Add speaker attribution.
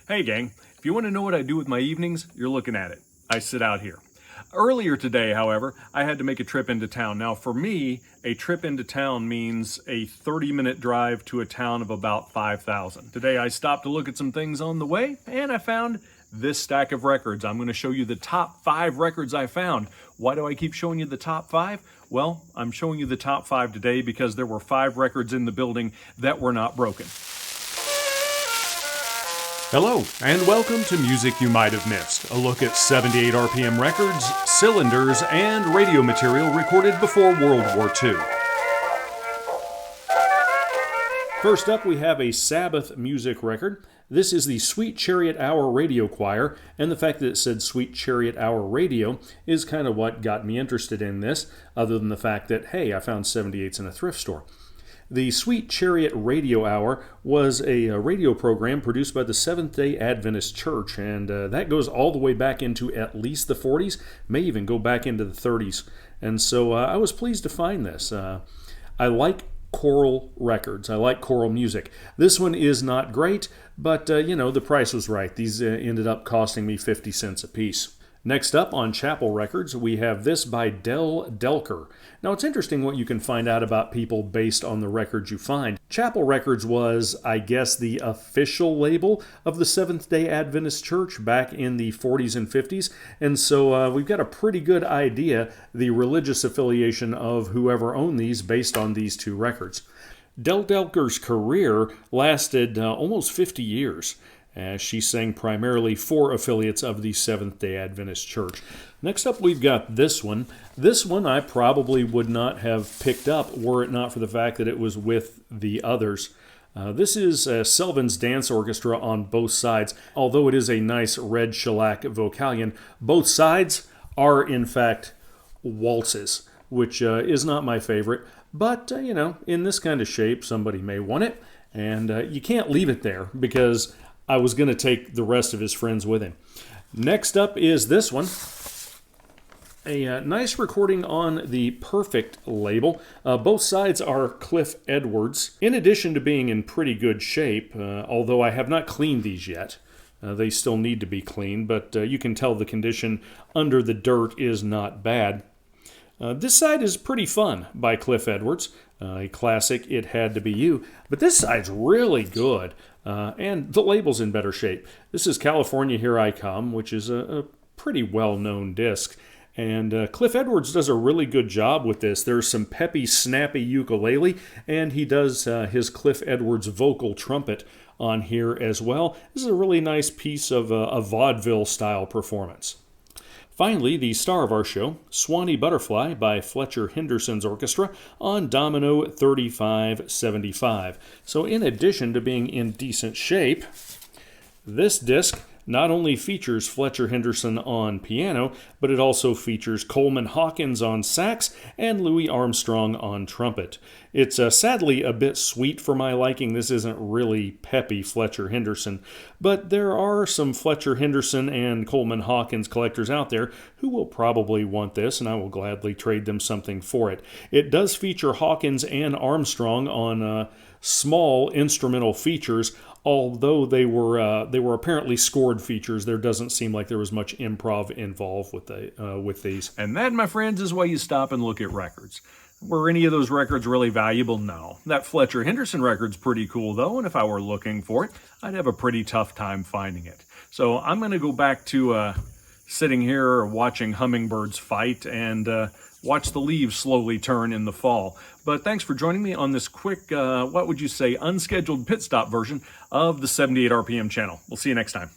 Speaker 1: Hey gang, if you want to know what I do with my evenings, you're looking at it. I sit out here. Earlier today, however, I had to make a trip into town. Now for me, a trip into town means a 30-minute drive to a town of about 5,000. Today I stopped to look at some things on the way and I found this stack of records. I'm going to show you the top 5 records I found. Why do I keep showing you the top 5? Well, I'm showing you the top 5 today because there were 5 records in the building that were not broken. Hello, and welcome to Music You Might Have Missed, a look at 78 RPM records, cylinders, and radio material recorded before World War II. First up, we have a Sabbath music record. This is the Sweet Chariot Hour Radio Choir, and the fact that it said Sweet Chariot Hour Radio is kind of what got me interested in this, other than the fact that, hey, I found 78s in a thrift store. The Sweet Chariot Radio Hour was a radio program produced by the Seventh-day Adventist Church, and that goes all the way back into at least the 40s, may even go back into the 30s. And so I was pleased to find this. I like choral records. I like choral music. This one is not great, but the price was right. These ended up costing me 50 cents a piece. Next up on Chapel Records, we have this by Del Delker. Now, it's interesting what you can find out about people based on the records you find. Chapel Records was, I guess, the official label of the Seventh-day Adventist Church back in the 40s and 50s, and so we've got a pretty good idea the religious affiliation of whoever owned these based on these 2 records. Del Delker's career lasted almost 50 years. She sang primarily for affiliates of the Seventh-day Adventist Church. Next up, we've got this one. This one I probably would not have picked up were it not for the fact that it was with the others. This is Selvins Dance Orchestra on both sides. Although it is a nice red shellac vocalion, both sides are, in fact, waltzes, which is not my favorite. But, in this kind of shape, somebody may want it. And you can't leave it there because I was going to take the rest of his friends with him. Next up is this one. A nice recording on the Perfect label. Both sides are Cliff Edwards. In addition to being in pretty good shape, although I have not cleaned these yet. They still need to be cleaned, but you can tell the condition under the dirt is not bad. This side is Pretty Fun by Cliff Edwards. A classic, It Had to Be You. But this side's really good. And the label's in better shape. This is California Here I Come, which is a pretty well-known disc. And Cliff Edwards does a really good job with this. There's some peppy, snappy ukulele, and he does his Cliff Edwards vocal trumpet on here as well. This is a really nice piece of a vaudeville-style performance. Finally, the star of our show, Swanee Butterfly by Fletcher Henderson's Orchestra on Domino 3575. So in addition to being in decent shape, this disc not only features Fletcher Henderson on piano, but it also features Coleman Hawkins on sax and Louis Armstrong on trumpet. It's sadly a bit sweet for my liking. This isn't really peppy Fletcher Henderson, but there are some Fletcher Henderson and Coleman Hawkins collectors out there who will probably want this, and I will gladly trade them something for it. It does feature Hawkins and Armstrong on small instrumental features. Although they were apparently scored features, there doesn't seem like there was much improv involved with these. And that, my friends, is why you stop and look at records. Were any of those records really valuable? No. That Fletcher Henderson record's pretty cool, though, and if I were looking for it, I'd have a pretty tough time finding it. So I'm going to go back to sitting here watching hummingbirds fight and watch the leaves slowly turn in the fall. But thanks for joining me on this quick, unscheduled pit stop version of the 78 RPM channel. We'll see you next time.